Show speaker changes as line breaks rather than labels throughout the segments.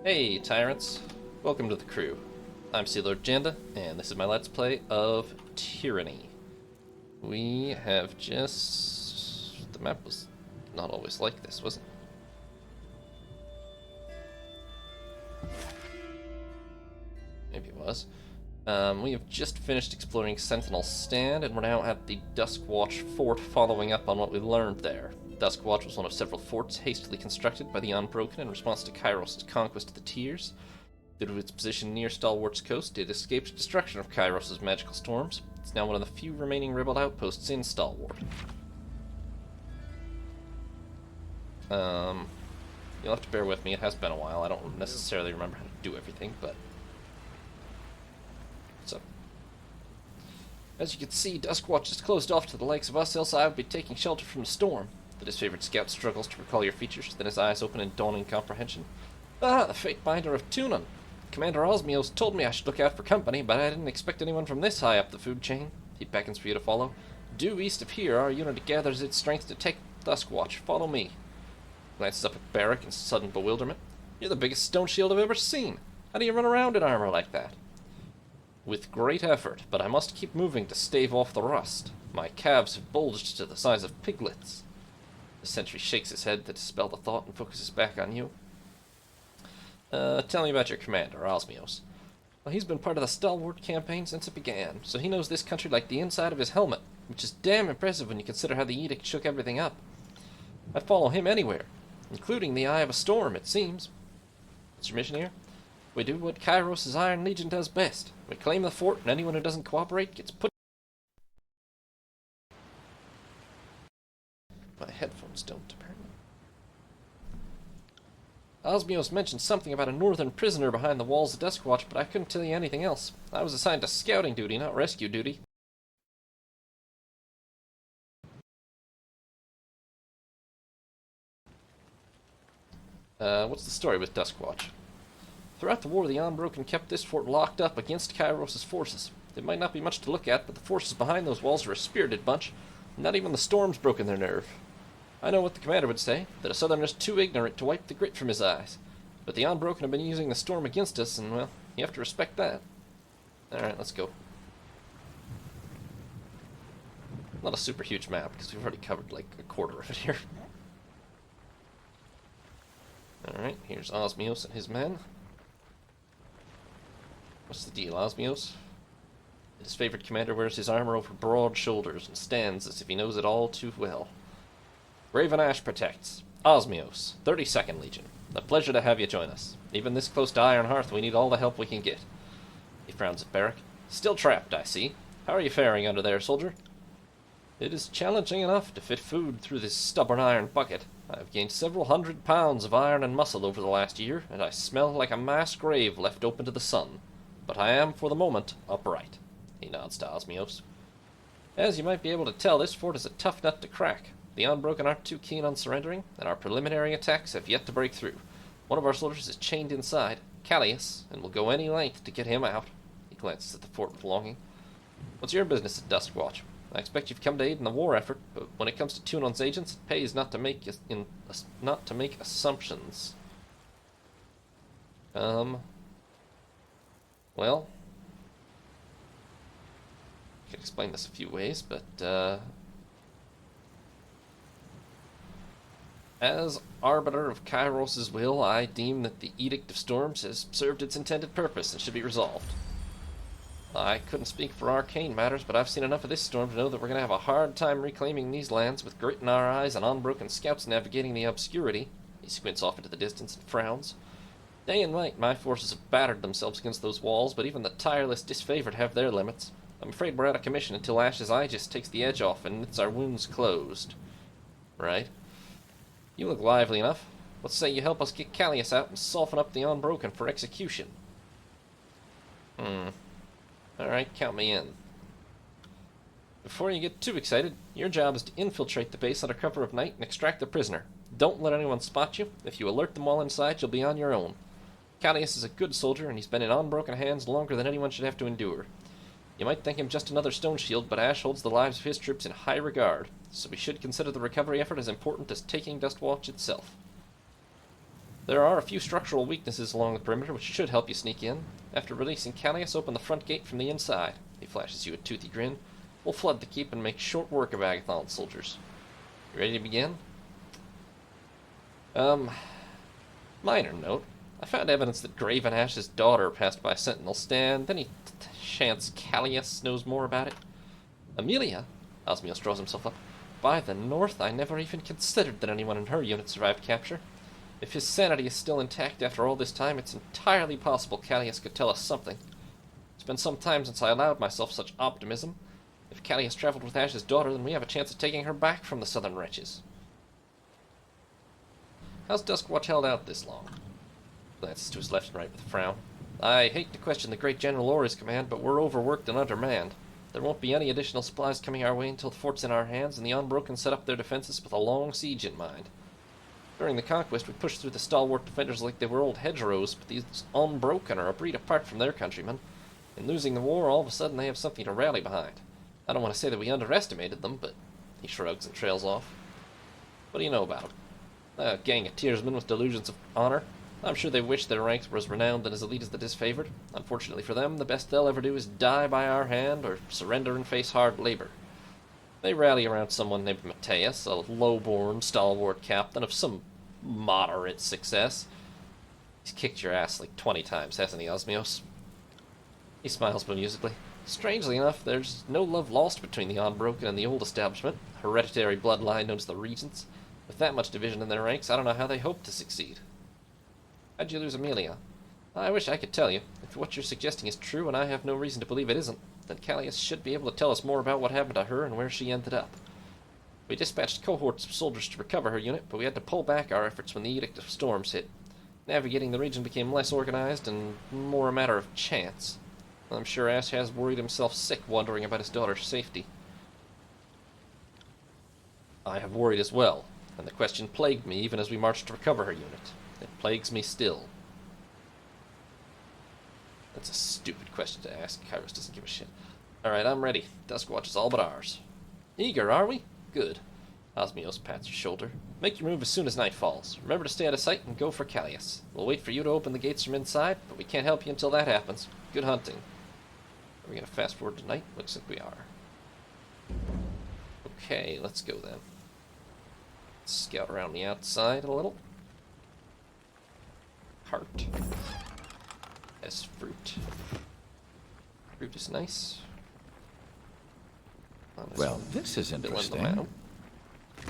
Hey, tyrants! Welcome to the crew. I'm Sea Lord Janda, and this is my Let's Play of Tyranny. We have just... The map was not always like this, was it? Maybe it was. We have just finished exploring Sentinel's Stand, and we're now at the Duskwatch Fort, following up on what we learned there. Duskwatch was one of several forts hastily constructed by the Unbroken in response to Kairos' conquest of the Tears. Due to its position near Stalwart's coast, it escaped destruction of Kairos' magical storms. It's now one of the few remaining rebel outposts in Stalwart. You'll have to bear with me, it has been a while. I don't necessarily remember how to do everything, but... So, as you can see, Duskwatch is closed off to the likes of us, else I would be taking shelter from the storm. The disfavored scout struggles to recall your features, then his eyes open in dawning comprehension. Ah, the fate binder of Tunon. Commander Osmios told me I should look out for company, but I didn't expect anyone from this high up the food chain. He beckons for you to follow. Due east of here, our unit gathers its strength to take Duskwatch. Follow me. Glances up at Barrack in sudden bewilderment. You're the biggest stone shield I've ever seen. How do you run around in armor like that? With great effort, but I must keep moving to stave off the rust. My calves have bulged to the size of piglets. The sentry shakes his head to dispel the thought and focuses back on you. Tell me about your commander, Osmios. Well, he's been part of the Stalwart campaign since it began, so he knows this country like the inside of his helmet, which is damn impressive when you consider how the edict shook everything up. I'd follow him anywhere, including the eye of a storm, it seems. What's your mission here? We do what Kairos' Iron Legion does best. We claim the fort, and anyone who doesn't cooperate gets put... My headphones don't, apparently. Osmios mentioned something about a northern prisoner behind the walls of Duskwatch, but I couldn't tell you anything else. I was assigned to scouting duty, not rescue duty. What's the story with Duskwatch? Throughout the war, the Unbroken kept this fort locked up against Kairos' forces. It might not be much to look at, but the forces behind those walls are a spirited bunch. Not even the storm's broken their nerve. I know what the commander would say, that a southerner's too ignorant to wipe the grit from his eyes. But the Unbroken have been using the storm against us, and, well, you have to respect that. Alright, let's go. Not a super huge map, because we've already covered, like, a quarter of it here. Alright, here's Osmios and his men. What's the deal, Osmios? His favorite commander wears his armor over broad shoulders and stands as if he knows it all too well. Graven Ashe protects. Osmios, 32nd Legion. A pleasure to have you join us. Even this close to Iron Hearth, we need all the help we can get. He frowns at Barrack. Still trapped, I see. How are you faring under there, soldier? It is challenging enough to fit food through this stubborn iron bucket. I have gained several 100 pounds of iron and muscle over the last year, and I smell like a mass grave left open to the sun. But I am, for the moment, upright. He nods to Osmios. As you might be able to tell, this fort is a tough nut to crack. The Unbroken aren't too keen on surrendering, and our preliminary attacks have yet to break through. One of our soldiers is chained inside, Callius, and will go any length to get him out. He glances at the fort with longing. What's your business at Duskwatch? I expect you've come to aid in the war effort, but when it comes to Tunon's agents, it pays not to make assumptions. Well, I could explain this a few ways, but, as arbiter of Kairos' will, I deem that the Edict of Storms has served its intended purpose and should be resolved. I couldn't speak for arcane matters, but I've seen enough of this storm to know that we're going to have a hard time reclaiming these lands with grit in our eyes and Unbroken scouts navigating the obscurity. He squints off into the distance and frowns. Day and night, my forces have battered themselves against those walls, but even the tireless disfavored have their limits. I'm afraid we're out of commission until Ash's Aegis takes the edge off and knits our wounds closed. Right? You look lively enough. Let's say you help us get Callius out and soften up the Unbroken for execution. Alright, count me in. Before you get too excited, your job is to infiltrate the base under cover of night and extract the prisoner. Don't let anyone spot you. If you alert them while inside, you'll be on your own. Callius is a good soldier, and he's been in Unbroken hands longer than anyone should have to endure. You might think him just another stone shield, but Ashe holds the lives of his troops in high regard, so we should consider the recovery effort as important as taking Duskwatch itself. There are a few structural weaknesses along the perimeter which should help you sneak in. After releasing Callias, open the front gate from the inside. He flashes you a toothy grin. We'll flood the keep and make short work of Agathon's soldiers. You ready to begin? Minor note. I found evidence that Graven Ashe's daughter passed by Sentinel Stand. Any chance Callias knows more about it? Amelia? Osmios draws himself up. By the North, I never even considered that anyone in her unit survived capture. If his sanity is still intact after all this time, it's entirely possible Callias could tell us something. It's been some time since I allowed myself such optimism. If Callias traveled with Ashe's daughter, then we have a chance of taking her back from the southern wretches. How's Duskwatch held out this long? Glances to his left and right with a frown. I hate to question the great General Ori's command, but we're overworked and undermanned. There won't be any additional supplies coming our way until the fort's in our hands, and the Unbroken set up their defenses with a long siege in mind. During the conquest, we pushed through the stalwart defenders like they were old hedgerows, but these Unbroken are a breed apart from their countrymen. In losing the war, all of a sudden they have something to rally behind. I don't want to say that we underestimated them, but... He shrugs and trails off. What do you know about them? A gang of tiersmen with delusions of honor. I'm sure they wish their ranks were as renowned and as elite as the disfavored. Unfortunately for them, the best they'll ever do is die by our hand or surrender and face hard labor. They rally around someone named Mateus, a low-born, stalwart captain of some moderate success. He's kicked your ass like 20 times, hasn't he, Osmios? He smiles bemusically. Strangely enough, there's no love lost between the Unbroken and the old establishment, a hereditary bloodline known as the Regents. With that much division in their ranks, I don't know how they hope to succeed. How'd you lose Amelia? I wish I could tell you. If what you're suggesting is true, and I have no reason to believe it isn't, then Callias should be able to tell us more about what happened to her and where she ended up. We dispatched cohorts of soldiers to recover her unit, but we had to pull back our efforts when the Edict of Storms hit. Navigating the region became less organized and more a matter of chance. I'm sure Ashe has worried himself sick wondering about his daughter's safety. I have worried as well, and the question plagued me even as we marched to recover her unit. It plagues me still. That's a stupid question to ask. Kairos doesn't give a shit. Alright, I'm ready. Duskwatch is all but ours. Eager, are we? Good. Osmios pats your shoulder. Make your move as soon as night falls. Remember to stay out of sight and go for Callias. We'll wait for you to open the gates from inside, but we can't help you until that happens. Good hunting. Are we going to fast forward to night? Looks like we are. Okay, let's go then. Scout around the outside a little. Heart. As fruit. Fruit is nice.
Well, this is interesting.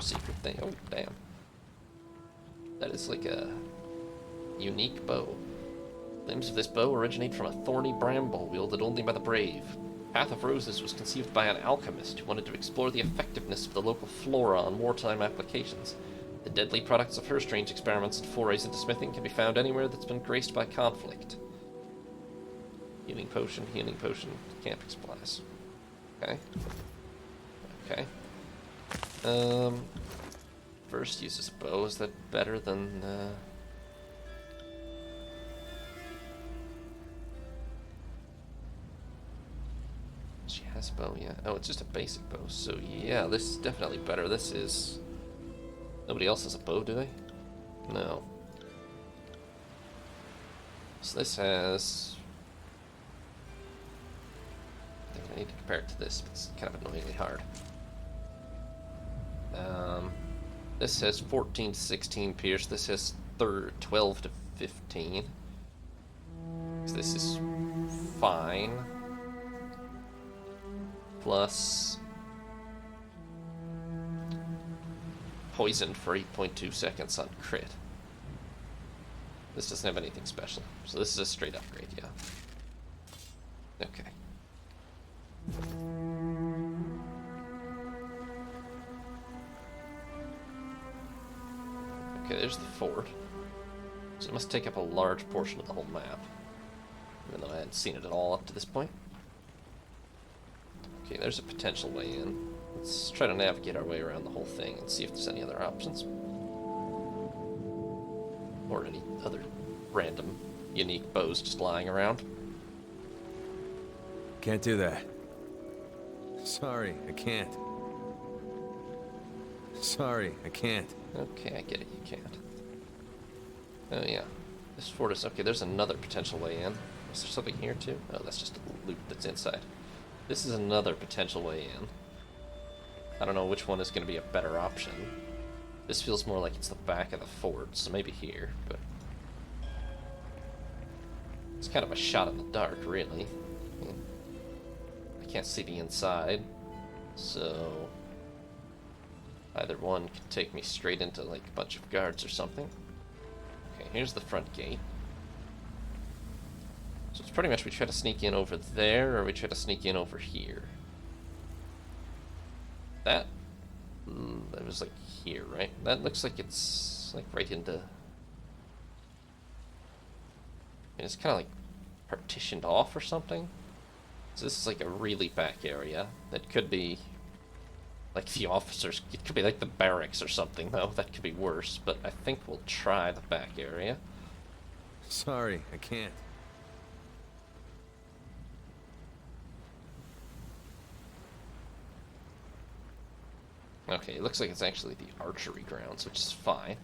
Secret thing. Oh, damn. That is like a unique bow. Limbs of this bow originate from a thorny bramble wielded only by the brave. Path of Roses was conceived by an alchemist who wanted to explore the effectiveness of the local flora on wartime applications. The deadly products of her strange experiments and forays into smithing can be found anywhere that's been graced by conflict. Healing potion, camping supplies. Okay. Okay. First uses a bow. Is that better than, She has a bow, yeah. Oh, it's just a basic bow. So, yeah, this is definitely better. This is... Nobody else has a bow, do they? No. So this has... I think I need to compare it to this, but it's kind of annoyingly hard. This has 14 to 16 pierce. This has 12 to 15. So this is fine. Plus poisoned for 8.2 seconds on crit. This doesn't have anything special, so this is a straight upgrade, yeah. Okay. Okay, there's the fort. So it must take up a large portion of the whole map, even though I hadn't seen it at all up to this point. Okay, there's a potential way in. Let's try to navigate our way around the whole thing and see if there's any other options. Or any other random, unique bows just lying around.
Can't do that. Sorry, I can't. Sorry, I can't.
Okay, I get it, you can't. Oh yeah, this fort is okay. There's another potential way in. Is there something here too? Oh, that's just a loop that's inside. This is another potential way in. I don't know which one is going to be a better option. This feels more like it's the back of the fort, so maybe here, but it's kind of a shot in the dark, really. I can't see the inside, so either one could take me straight into like a bunch of guards or something. Okay, here's the front gate. So it's pretty much we try to sneak in over there, or we try to sneak in over here. That was like here, right? That looks like it's like right into... I mean, it's kind of like partitioned off or something. So this is like a really back area that could be like the officers. It could be like the barracks or something, though. That could be worse, but I think we'll try the back area.
Sorry, I can't.
Okay, it looks like it's actually the archery grounds, which is fine.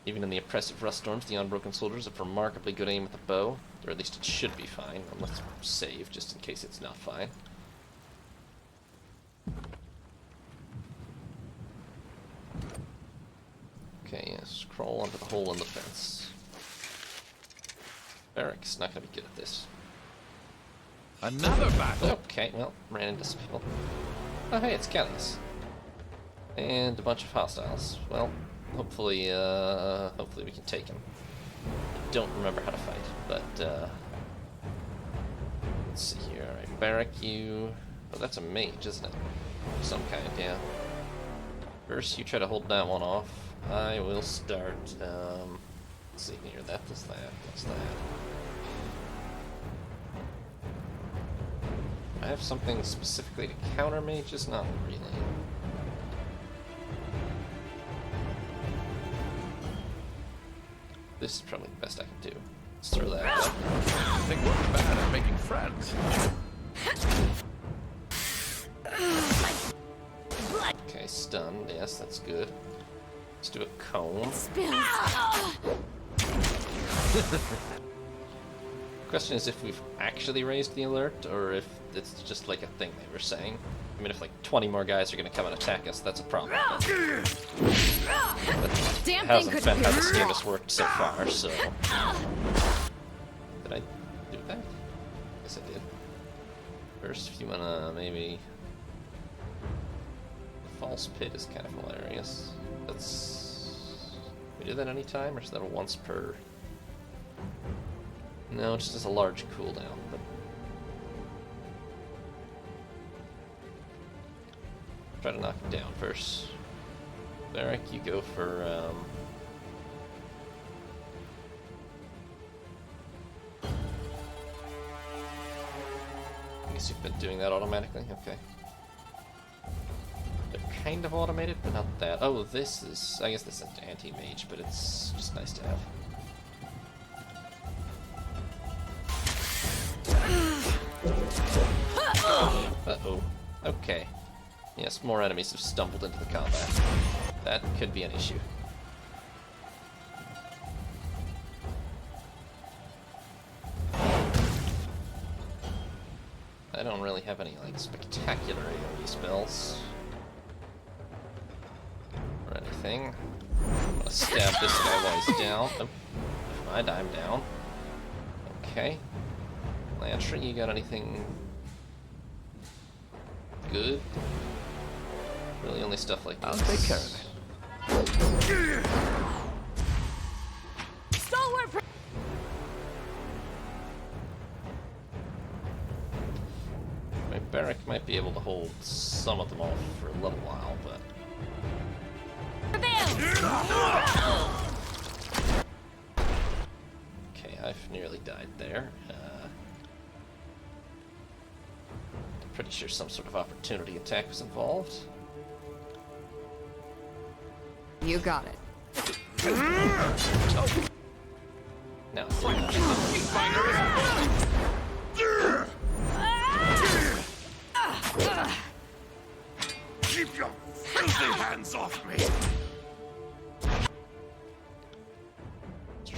Even in the oppressive rust storms, the unbroken soldiers have remarkably good aim with the bow. Or at least it should be fine. Let's save, just in case it's not fine. Okay, yes, crawl onto the hole in the fence. Barracks not gonna be good at this.
Another battle!
Okay, well, ran into some people. Oh hey, it's Callius. And a bunch of hostiles. Well, hopefully we can take him. I don't remember how to fight, but let's see here. Alright, barrack you. Oh, that's a mage, isn't it? Some kind, yeah. First, you try to hold that one off. I will start. Let's see here. That does that. That's that. I have something specifically to counter mages? Not really. This is probably the best I can do. Let's throw that out.
I think we're bad at making friends.
Okay, stunned. Yes, that's good. Let's do a cone. Question is if we've actually raised the alert, or if it's just like a thing they were saying. I mean, if like 20 more guys are going to come and attack us, that's a problem. But it hasn't been how this game has worked so far, so... Did I do that? Yes, I did. First, if you want to maybe... The false pit is kind of hilarious. That's... We do that any time, or is that a once per... No, it just has a large cooldown, but... Try to knock it down first. Barrack, you go for, I guess you've been doing that automatically? Okay. They're kind of automated, but not that. Oh, this is... I guess this is anti-mage, but it's just nice to have. Uh-oh. Okay. Yes, more enemies have stumbled into the combat. That could be an issue. I don't really have any, like, spectacular AoE spells. Or anything. I'm gonna stab this guy while he's down. Oh, never mind, I'm down. Okay. Lantry, you got anything good? Really only stuff like this.
I'll take care of it.
Stalwart!
My barrack might be able to hold some of them off for a little while, but... Okay, I've nearly died there. I'm pretty sure some sort of opportunity attack was involved.
You got it.
No.
Keep your filthy hands off me!
Let's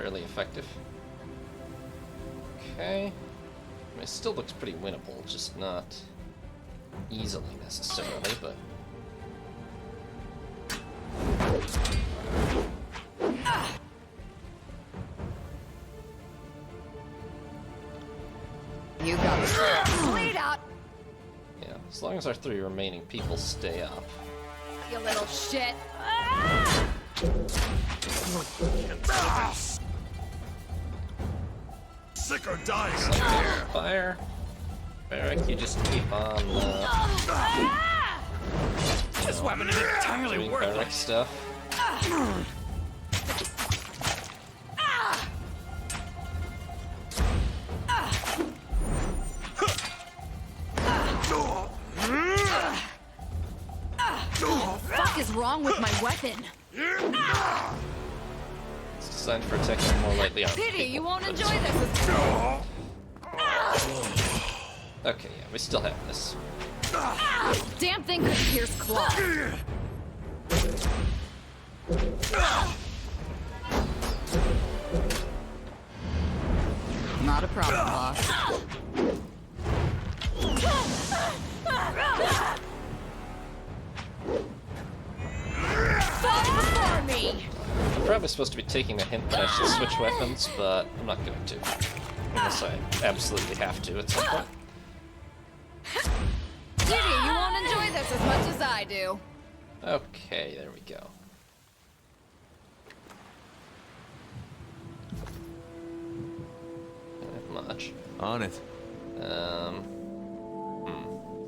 fairly effective. Okay. I mean, it still looks pretty winnable, just not easily necessarily, but...
You got it. Bleed out,
Yeah, as long as our 3 remaining people stay up.
you little shit.
Sick or dying out there.
Fire! Barrack, you just keep on
This weapon is entirely
doing Barrack
worthless.
stuff.
What is wrong with my weapon?
It's designed to protect them more lightly armed
Pity,
people,
you won't
but
enjoy
it's-
this.
Okay, yeah, we still have this.
Damn thing could pierce claw. Not a problem, boss. Fall before me!
I'm probably supposed to be taking a hint that I should switch weapons, but I'm not going to. Unless I absolutely have to at some point.
Pity, you won't enjoy this as much as I do.
Okay, there we go. Not much.
On it.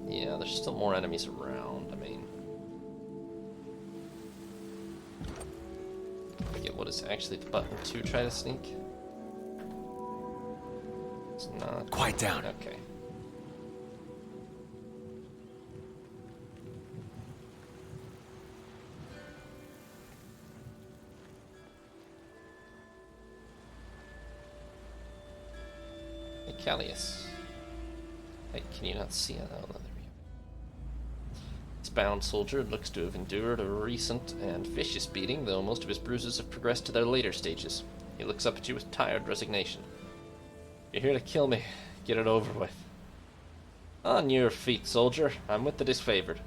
Yeah, there's still more enemies around. I mean, I forget what is actually the button to try to sneak. It's not.
Quiet down.
Okay. Hey, Callius. Hey, can you not see it? Oh, no, there we go. This bound soldier looks to have endured a recent and vicious beating, though most of his bruises have progressed to their later stages. He looks up at you with tired resignation. You're here to kill me. Get it over with. On your feet, soldier. I'm with the disfavored.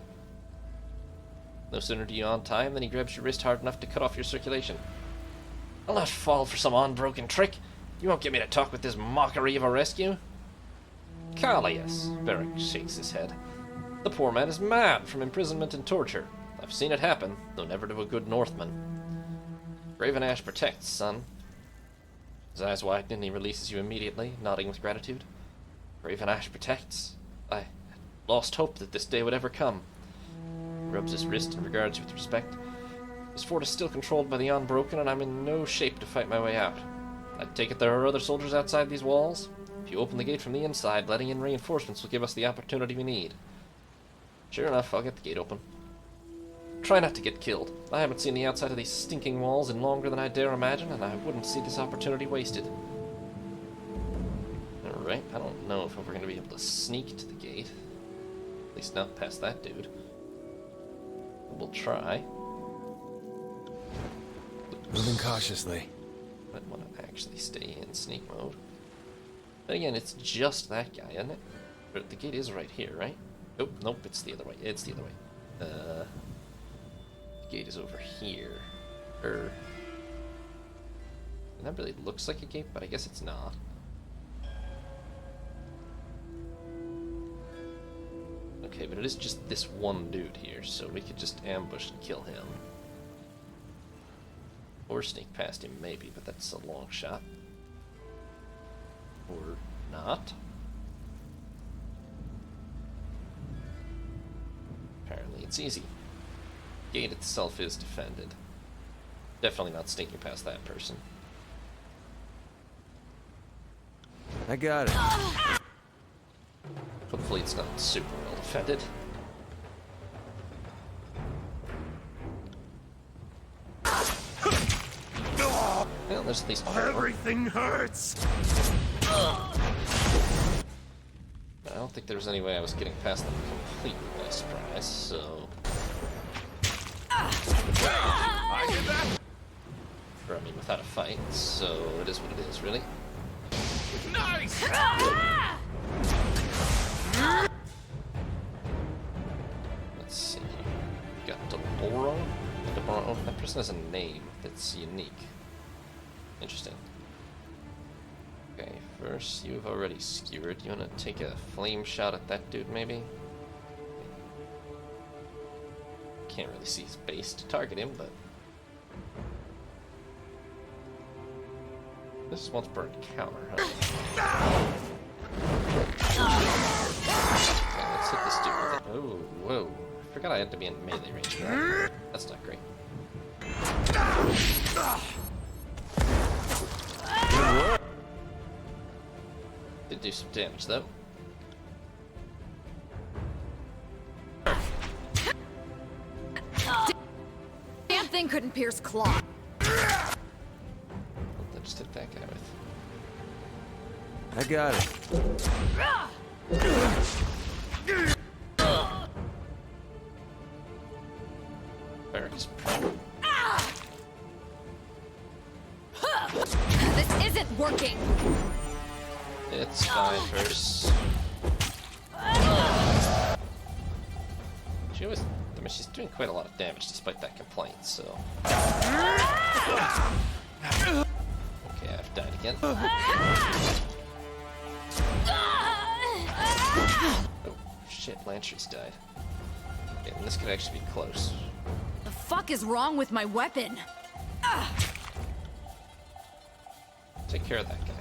No sooner do you on time than he grabs your wrist hard enough to cut off your circulation. I'll not fall for some unbroken trick. You won't get me to talk with this mockery of a rescue. Callius, Beric shakes his head. The poor man is mad from imprisonment and torture. I've seen it happen, though never to a good Northman. Graven Ashe protects, son. His eyes widen and he releases you immediately, nodding with gratitude. Graven Ashe protects. I had lost hope that this day would ever come. He rubs his wrist and regards you with respect. This fort is still controlled by the Unbroken, and I'm in no shape to fight my way out. I take it there are other soldiers outside these walls? If you open the gate from the inside, letting in reinforcements will give us the opportunity we need. Sure enough, I'll get the gate open. Try not to get killed. I haven't seen the outside of these stinking walls in longer than I dare imagine, and I wouldn't see this opportunity wasted. Alright, I don't know if we're going to be able to sneak to the gate. At least not past that dude. We'll try.
Moving cautiously.
Might want to actually stay in sneak mode. But again, it's just that guy, isn't it? But the gate is right here, right? Oh, nope, it's the other way. It's the other way. The gate is over here. And that really looks like a gate, but I guess it's not. Okay, but it is just this one dude here, so we could just ambush and kill him. Or sneak past him, maybe, but that's a long shot. Or not. Apparently it's easy. Gate itself is defended. Definitely not sneaking past that person.
I got it.
Hopefully it's not super well defended. Well, there's at least four.
Everything hurts.
I don't think there was any way I was getting past them completely by surprise, so...
I did that.
Or, I mean, without a fight, so it is what it is, really.
Nice!
Let's see. We got Delboro. Delboro. That person has a name that's unique. Interesting. Okay, first, you've already skewered. You wanna take a flame shot at that dude, maybe? Can't really see his base to target him, but... This is once burned counter, huh? Okay, let's hit this dude with it. Oh, whoa. I forgot I had to be in melee range for that. That's not great. Did do some damage, though.
Damn thing couldn't pierce cloth.
Let's just hit that guy with.
I got it.
Barracks.
This isn't working.
It's fine first. She always, I mean, she's doing quite a lot of damage despite that complaint, so. Okay, I've died again. Oh, shit, Lantry's died. Okay, and this could actually be close.
The fuck is wrong with my weapon?
Take care of that guy.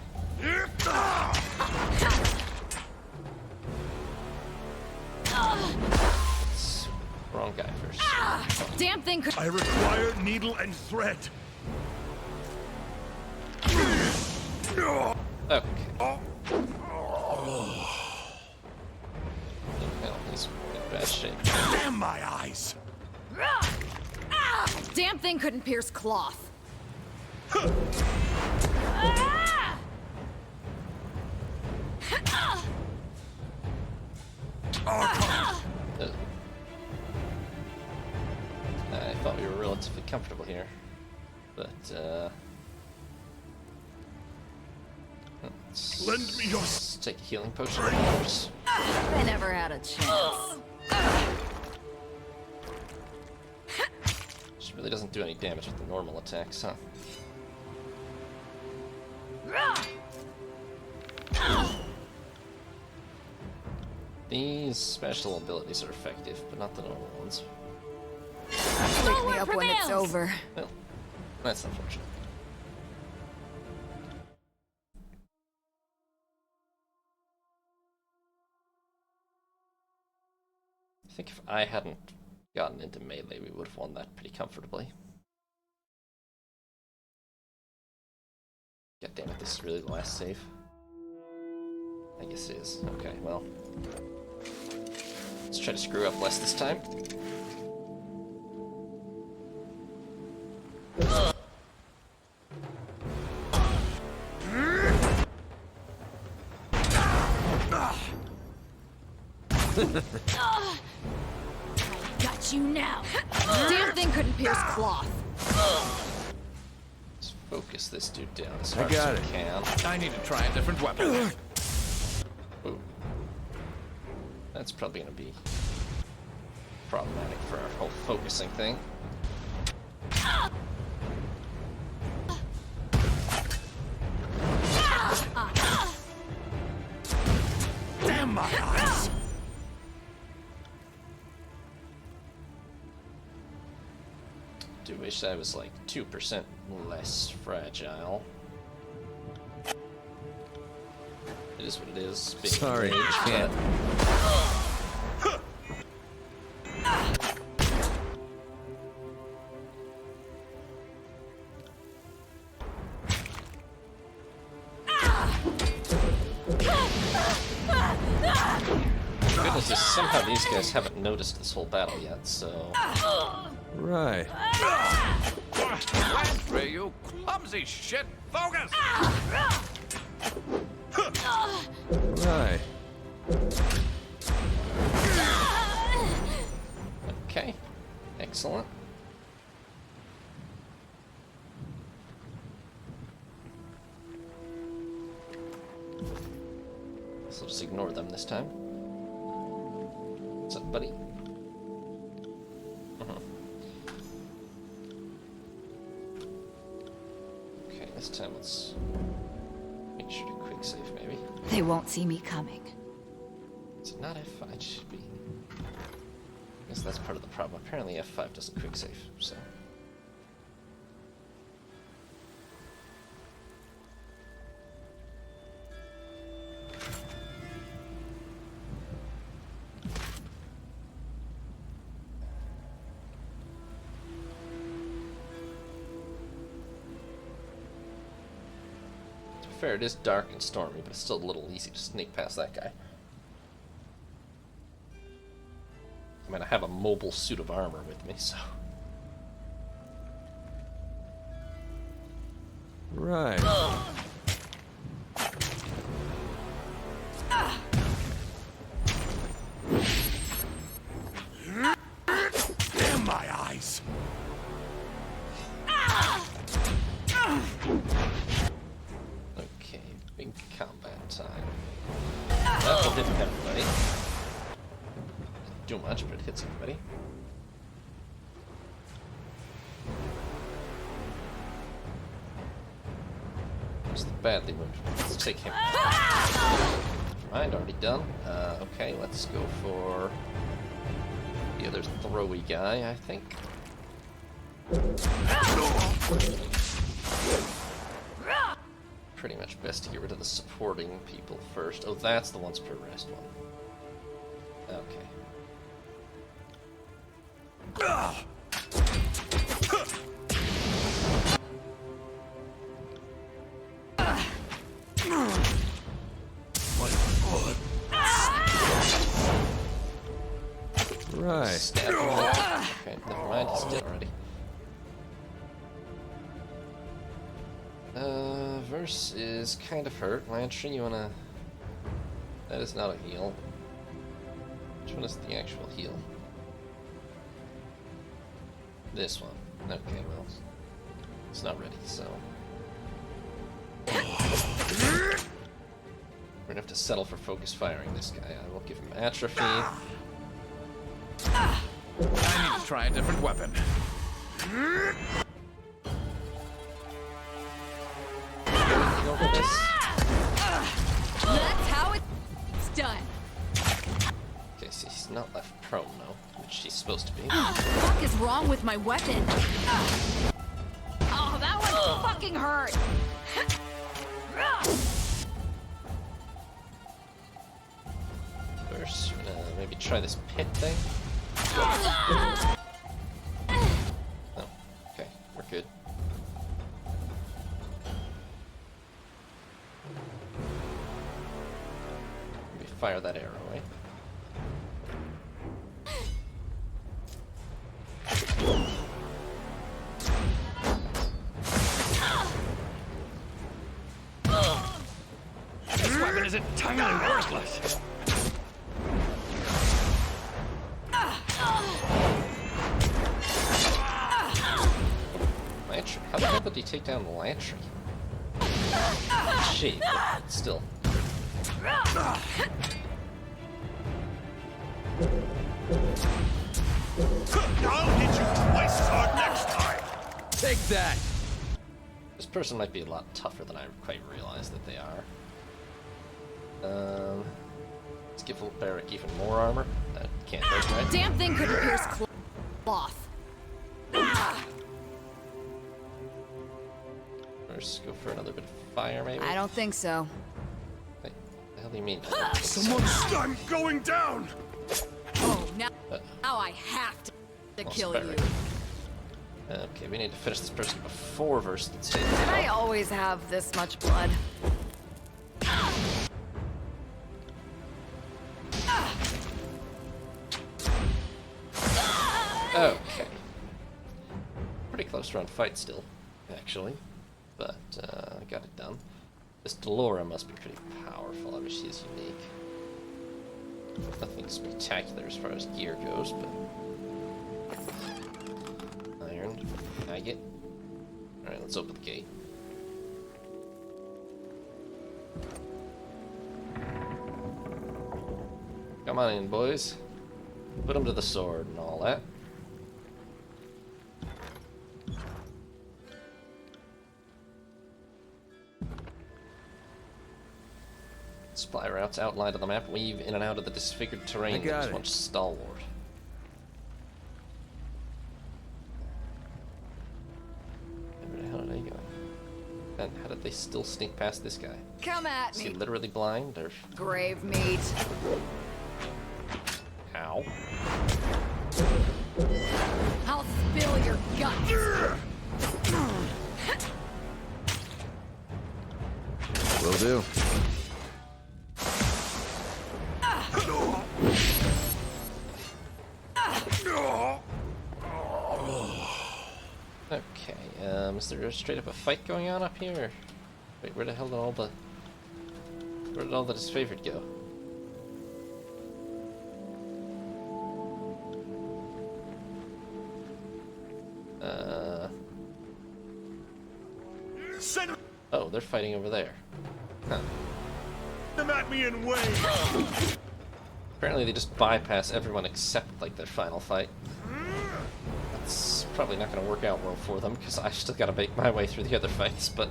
Wrong guy first.
Damn thing could.
I require needle and thread.
Okay. Well, he's in bad shape.
Damn my eyes!
Damn thing couldn't pierce cloth.
I thought we were relatively comfortable here, but
Lend me your
let's take a healing potion, of course.
I never had a chance.
She really doesn't do any damage with the normal attacks, huh? These special abilities are effective, but not the normal ones.
Wake me up when it's over.
Well, that's unfortunate. I think if I hadn't gotten into melee, we would have won that pretty comfortably. God damn it, this is really the last save. I guess it is. Okay, well. Let's try to screw up less this time.
Got you now. Damn thing couldn't pierce cloth.
Let's focus this dude down as
I
hard
got
as
it.
we can.
I need to try a different weapon.
Ooh. That's probably gonna be problematic for our whole focusing thing.
Damn my eyes!
Do wish I was like 2% less fragile. It is what it is. Being
Sorry,
a mage,
can't.
Goodness, is somehow these guys haven't noticed this whole battle yet, so...
Right.
Lantry, you clumsy shit! Focus!
Right.
Okay. Excellent. this time. What's up, buddy? Okay, this time let's make sure to quick save, maybe.
They won't see me coming.
Is it not F5? It should be. I guess that's part of the problem. Apparently F5 doesn't quick save, so. To be fair, it is dark and stormy, but it's still a little easy to sneak past that guy. I mean, I have a mobile suit of armor with me, so.
Right.
Damn my eyes!
Okay, big combat time. That will hit everybody. Doesn't do much, but it hits everybody. Where's the badly wounded? Let's take him. Never mind, already done. Okay, let's go for the other throwy guy, I think. Pretty much best to get rid of the supporting people first. Oh, that's the once per rest one. Okay.
Right.
Stab him. Okay, never mind, he's dead already. Verse is kind of hurt. Lantry, you wanna... That is not a heal. Which one is the actual heal? This one. Okay, well... It's not ready, so... We're gonna have to settle for focus firing this guy. I will give him atrophy.
I need to try a different weapon.
Go for this.
That's how it's done.
Okay, so he's not left prone now, which he's supposed to be.
What the fuck is wrong with my weapon? Oh, that one fucking hurt.
First, maybe try this pit thing. Oh, okay, we're good. Maybe fire that arrow, eh?
This weapon is entirely worthless.
Lantry? How the hell did he take down the Lantry? Shit, but still.
I'll hit you twice as hard next time.
Take that!
This person might be a lot tougher than I quite realize that they are. Let's give Barrick even more armor. That can't hurt, right?
Damn thing couldn't pierce cloth.
First, go for another bit of fire, maybe?
I don't think so.
Wait, the hell do you mean?
I'm going down.
Oh, now I have to
Lost
kill you.
Barrick. Okay, we need to finish this person before Verse gets hit.
Did I always have this much blood?
Okay. Pretty close round fight still, actually. But, I got it done. This Delora must be pretty powerful. I mean, she is unique. Nothing spectacular as far as gear goes, but... Iron. Agate. Alright, let's open the gate. Come on in, boys. Put him to the sword and all that. Supply routes outlined on the map weave in and out of the disfigured terrain that was once stalwart. Where the hell are they going? And how did they still sneak past this guy?
Come at
Is he
me.
literally blind or?
Grave meat.
Ow.
I'll spill your guts.
Will do.
Okay, is there straight up a fight going on up here? Wait, where the hell did all the disfavored go?
Send
Oh, they're fighting over there. Huh.
them at me and wait.
Apparently they just bypass everyone except, like, their final fight. That's probably not going to work out well for them, because I still got to make my way through the other fights, but...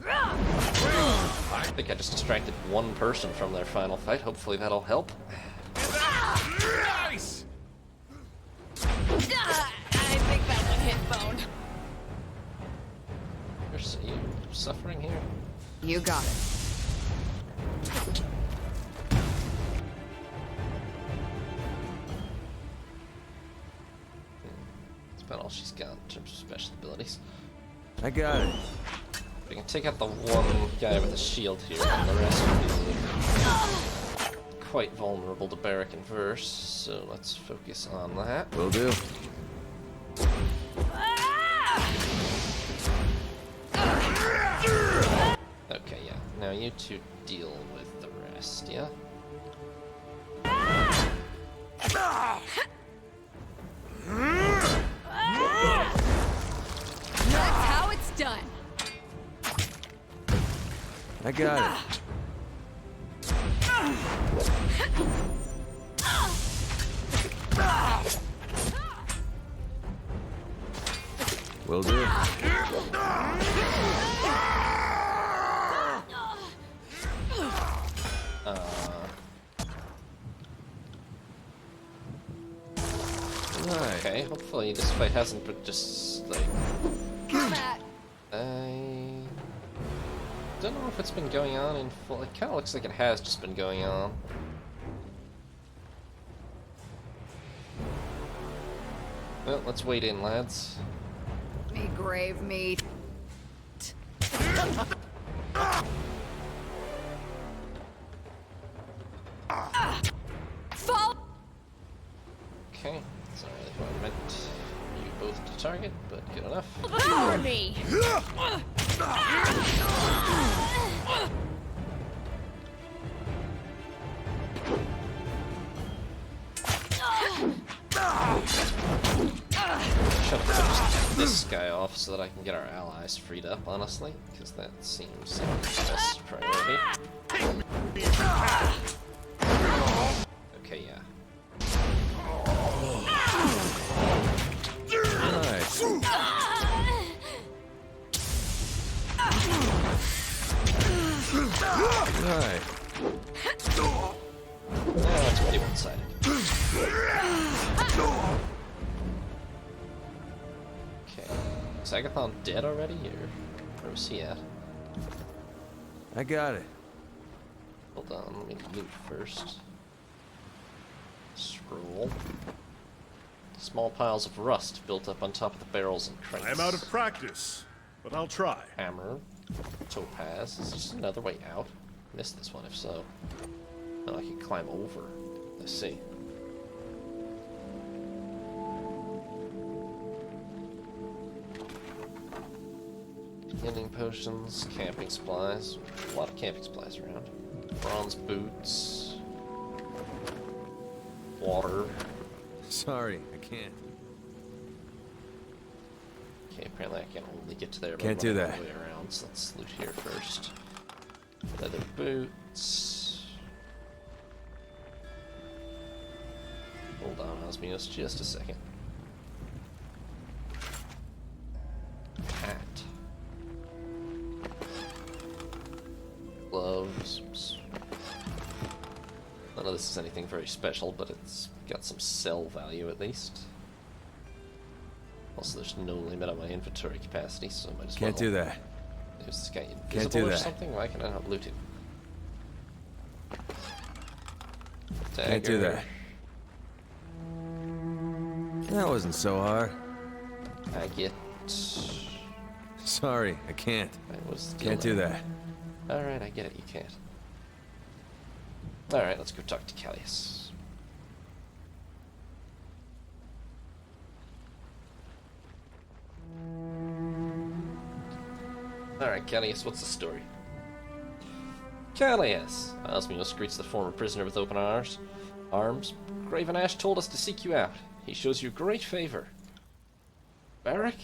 I think I just distracted one person from their final fight. Hopefully that'll help.
Nice.
I think that one hit bone.
Are you suffering here?
You got it.
That's about all she's got in terms of special abilities.
I got it.
We can take out the one guy with a shield here, and the rest will be quite vulnerable to Barrack and Verse, so let's focus on that.
Will do.
Okay, yeah. Now you two deal with the rest, yeah?
That's how it's done.
I got it. Will do.
Okay, hopefully this fight hasn't been just, like...
Come at.
I don't know if it's been going on in full. It kind of looks like it has just been going on. Well, let's wait in, lads.
Me grave meat. Fall.
Okay, sorry if I meant you both to target, but good enough.
For me.
Should just get this guy off so that I can get our allies freed up, honestly, because that seems like the best priority. Okay, yeah.
Nice. Right.
That's pretty one-sided. Okay. Is Agathon dead already, or where was he at?
I got it.
Hold on, let me loot first. Scroll. Small piles of rust built up on top of the barrels and crates.
I'm out of practice, but I'll try.
Hammer. Topaz. Is this another way out? Missed this one, if so. Oh, I can climb over. Let's see. Healing potions, camping supplies. A lot of camping supplies around. Bronze boots. Water.
Sorry, I can't.
Okay, apparently I can only get to there by
Can't do
running
that.
all the way around, so let's loot here first. Leather boots. Hold on, Osmios, just a second. Hat. Gloves. None of this is anything very special, but it's got some sell value at least. Also, there's no limit on my inventory capacity, so I might as well.
Can't do that.
Is this guy
Can't
invisible
do
or
that.
something? Why can I not loot him?
Can't do that. That wasn't so hard.
I get.
Sorry, I can't.
I was
Can't do that.
Alright, I get it, you can't. Alright, let's go talk to Callius. Alright, Callius, what's the story? Callius! Osmios greets the former prisoner with open arms. Graven Ashe told us to seek you out. He shows you great favor. Barrack?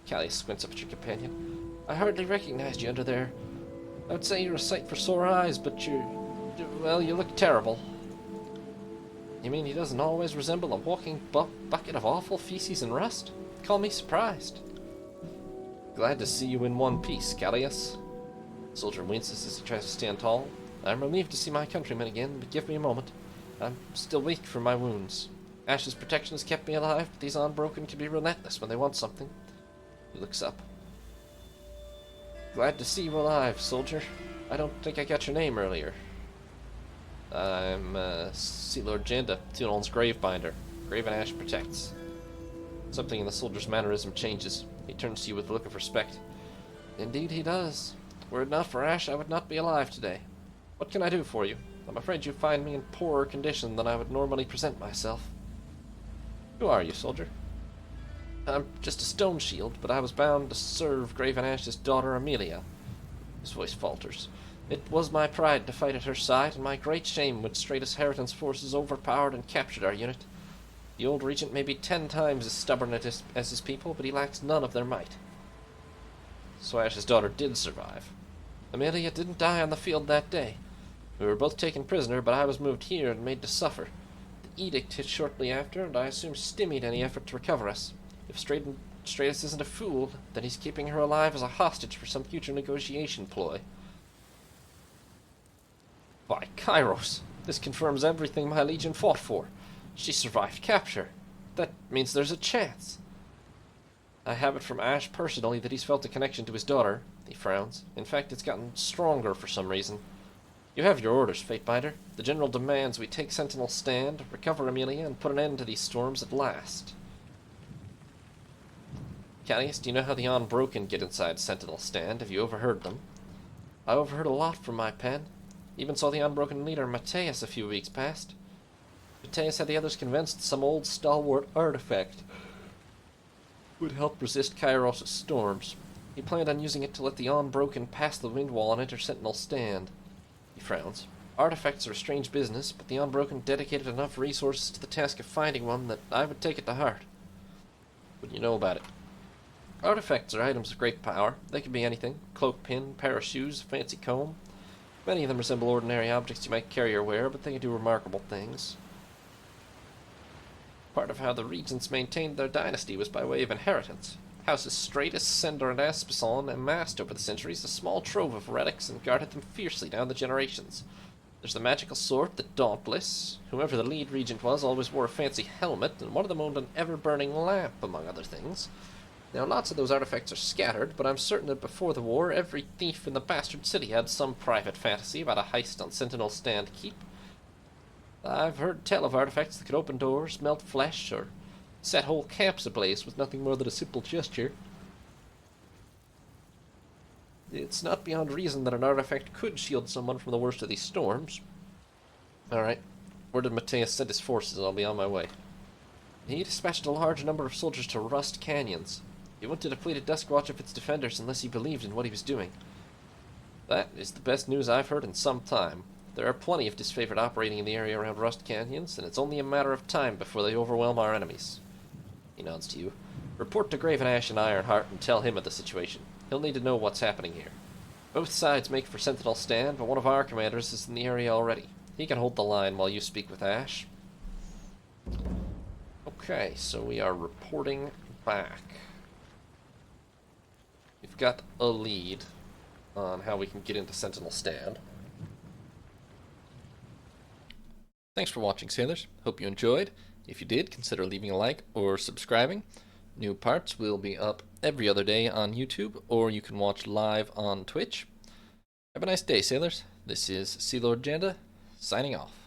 Callius squints up at your companion. I hardly recognized you under there. I would say you're a sight for sore eyes, but well, you look terrible. You mean he doesn't always resemble a walking bucket of awful feces and rust? Call me surprised. Glad to see you in one piece, Callius. The soldier winces as he tries to stand tall. I'm relieved to see my countrymen again, but give me a moment. I'm still weak from my wounds. Ashe's protection has kept me alive, but these unbroken can be relentless when they want something. He looks up. Glad to see you alive, soldier. I don't think I got your name earlier. I'm, Sea Lord Janda, Tunol's Gravebinder. Graven Ashe protects. Something in the soldier's mannerism changes. He turns to you with a look of respect. Indeed he does. Were it not for Ashe, I would not be alive today. What can I do for you? I'm afraid you find me in poorer condition than I would normally present myself. Who are you, soldier? I'm just a stone shield, but I was bound to serve Graven Ashe's daughter Amelia. His voice falters. It was my pride to fight at her side, and my great shame when Stratus Harriton's forces overpowered and captured our unit. The old regent may be 10 times as stubborn as his people, but he lacks none of their might. So Ashe's daughter did survive. Amelia didn't die on the field that day. We were both taken prisoner, but I was moved here and made to suffer. The edict hit shortly after, and I assume stymied any effort to recover us. If Stratus isn't a fool, then he's keeping her alive as a hostage for some future negotiation ploy. By Kairos, this confirms everything my legion fought for. She survived capture. That means there's a chance. I have it from Ashe personally that he's felt a connection to his daughter. He frowns. In fact, it's gotten stronger for some reason. You have your orders, Fatebinder. The general demands we take Sentinel stand, recover Amelia, and put an end to these storms at last. Callius, do you know how the Unbroken get inside Sentinel stand? Have you overheard them? I overheard a lot from my pen. Even saw the Unbroken leader, Mateus, a few weeks past. Mateus had the others convinced some old stalwart artifact would help resist Kairos' storms. He planned on using it to let the Unbroken pass the wind wall and enter Sentinel stand. He frowns. Artifacts are a strange business, but the Unbroken dedicated enough resources to the task of finding one that I would take it to heart. What do you know about it? Artifacts are items of great power. They can be anything. Cloak pin, pair of shoes, fancy comb. Many of them resemble ordinary objects you might carry or wear, but they can do remarkable things. Part of how the regents maintained their dynasty was by way of inheritance. Houses Stratus, Sender, and Aspison amassed over the centuries a small trove of relics and guarded them fiercely down the generations. There's the magical sword, the Dauntless. Whoever the lead regent was always wore a fancy helmet, and one of them owned an ever-burning lamp, among other things. Now, lots of those artifacts are scattered, but I'm certain that before the war, every thief in the bastard city had some private fantasy about a heist on Sentinel Stand Keep. I've heard tell of artifacts that could open doors, melt flesh, or set whole camps ablaze with nothing more than a simple gesture. It's not beyond reason that an artifact could shield someone from the worst of these storms. Alright, where did Mateus send his forces? I'll be on my way. He dispatched a large number of soldiers to Rust Canyons. He wanted to deplete a Duskwatch of its defenders unless he believed in what he was doing. That is the best news I've heard in some time. There are plenty of disfavored operating in the area around Rust Canyons, and it's only a matter of time before they overwhelm our enemies. He nods to you. Report to Graven Ashe and Ironheart and tell him of the situation. He'll need to know what's happening here. Both sides make for Sentinel Stand, but one of our commanders is in the area already. He can hold the line while you speak with Ashe. Okay, so we are reporting back. We've got a lead on how we can get into Sentinel Stand. Thanks for watching, sailors. Hope you enjoyed. If you did, consider leaving a like or subscribing. New parts will be up every other day on YouTube, or you can watch live on Twitch. Have a nice day, sailors. This is Sea Lord Janda, signing off.